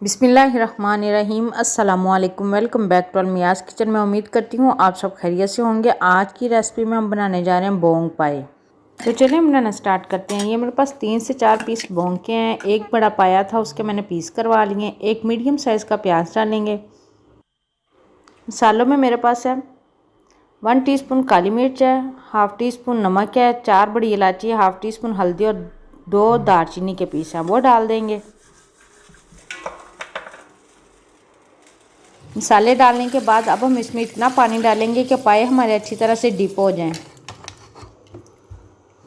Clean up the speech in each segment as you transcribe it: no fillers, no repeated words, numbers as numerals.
बिस्मिल्लाहिर्रहमानिर्रहीम। अस्सलामुअलैकुम। Welcome back to अलमियाज़ kitchen में। उम्मीद करती हूँ आप सब खैरियत से होंगे। आज की रेसिपी में हम बनाने जा रहे हैं बोंग पाए। तो चलिए हम बनाना स्टार्ट करते हैं। ये मेरे पास 3 से 4 पीस बोंग के हैं। एक बड़ा पाया था उसके मैंने पीस करवा लिए। एक मीडियम साइज़ का प्याज डालेंगे। मसालों में मेरे पास है 1 टीस्पून काली मिर्च है, हाफ़ टी स्पून नमक है, 4 बड़ी इलायची है, हाफ़ टी स्पून हल्दी और 2 दालचीनी के पीस हैं, वो डाल देंगे। मसाले डालने के बाद अब हम इसमें इतना पानी डालेंगे कि पाए हमारे अच्छी तरह से डिप हो जाएं।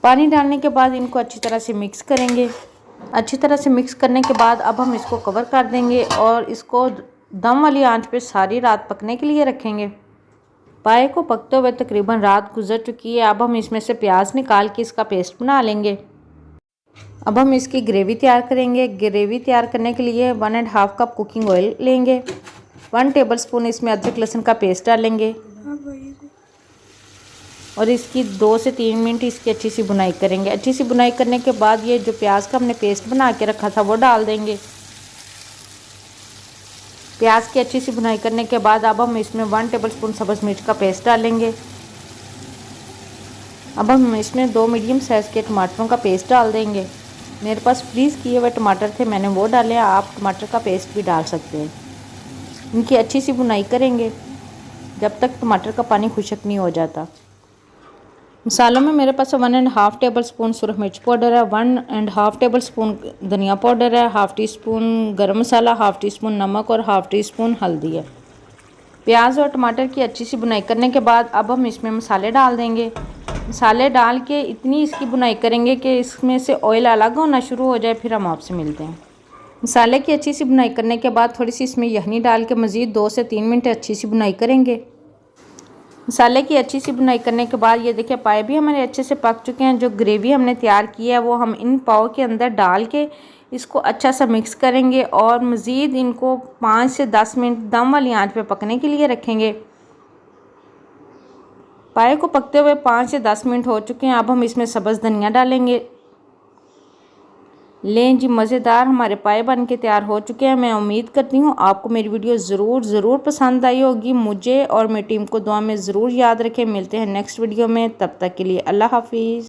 पानी डालने के बाद इनको अच्छी तरह से मिक्स करेंगे। अच्छी तरह से मिक्स करने के बाद अब हम इसको कवर कर देंगे और इसको दम वाली आंच पे सारी रात पकने के लिए रखेंगे। पाए को पकते हुए तकरीबन रात गुजर चुकी है। अब हम इसमें से प्याज निकाल के इसका पेस्ट बना लेंगे। अब हम इसकी ग्रेवी तैयार करेंगे। ग्रेवी तैयार करने के लिए 1.5 कप कुकिंग ऑयल लेंगे। 1 टेबलस्पून इसमें अदरक लहसुन का पेस्ट डालेंगे और इसकी 2 से 3 मिनट इसकी अच्छी सी बुनाई करेंगे। अच्छी सी बुनाई करने के बाद ये जो प्याज का हमने पेस्ट बना के रखा था वो डाल देंगे। प्याज की अच्छी सी बुनाई करने के बाद अब हम इसमें 1 टेबलस्पून सब्ज़ मिर्च का पेस्ट डालेंगे। अब हम इसमें 2 मीडियम साइज़ के टमाटरों का पेस्ट डाल देंगे। मेरे पास फ्रीज़ किए हुए टमाटर थे, मैंने वो डाले। आप टमाटर का पेस्ट भी डाल सकते हैं। इनकी अच्छी सी बुनाई करेंगे जब तक टमाटर का पानी खुश्क नहीं हो जाता। मसालों में मेरे पास 1.5 टेबलस्पून सुरख मिर्च पाउडर है, 1.5 टेबलस्पून धनिया पाउडर है, हाफ़ टी स्पून गरम मसाला, हाफ़ टी स्पून नमक और हाफ़ टी स्पून हल्दी है। प्याज और टमाटर की अच्छी सी बुनाई करने के बाद अब हम इसमें मसाले डाल देंगे। मसाले डाल के इतनी इसकी बुनाई करेंगे कि इसमें से ऑयल अलग होना शुरू हो जाए, फिर हम आपसे मिलते हैं। मसाले की अच्छी सी बुनाई करने के बाद थोड़ी सी इसमें यखनी डाल के मज़ीद 2 से 3 मिनट अच्छी सी बुनाई करेंगे। मसाले की अच्छी सी बुनाई करने के बाद ये देखिए पाए भी हमारे अच्छे से पक चुके हैं। जो ग्रेवी हमने तैयार की है वो हम इन पाव के अंदर डाल के इसको अच्छा सा मिक्स करेंगे और मज़ीद इनको 5 से 10 मिनट दम वाली आंच पे पकने के लिए रखेंगे। पाए को पकते हुए 5 से 10 मिनट हो चुके हैं। अब हम इसमें सब्ज़ धनिया डालेंगे। लें जी, मज़ेदार हमारे पाए बन के तैयार हो चुके हैं। मैं उम्मीद करती हूँ आपको मेरी वीडियो ज़रूर पसंद आई होगी। मुझे और मेरी टीम को दुआ में ज़रूर याद रखें। मिलते हैं नेक्स्ट वीडियो में, तब तक के लिए अल्लाह हाफिज़।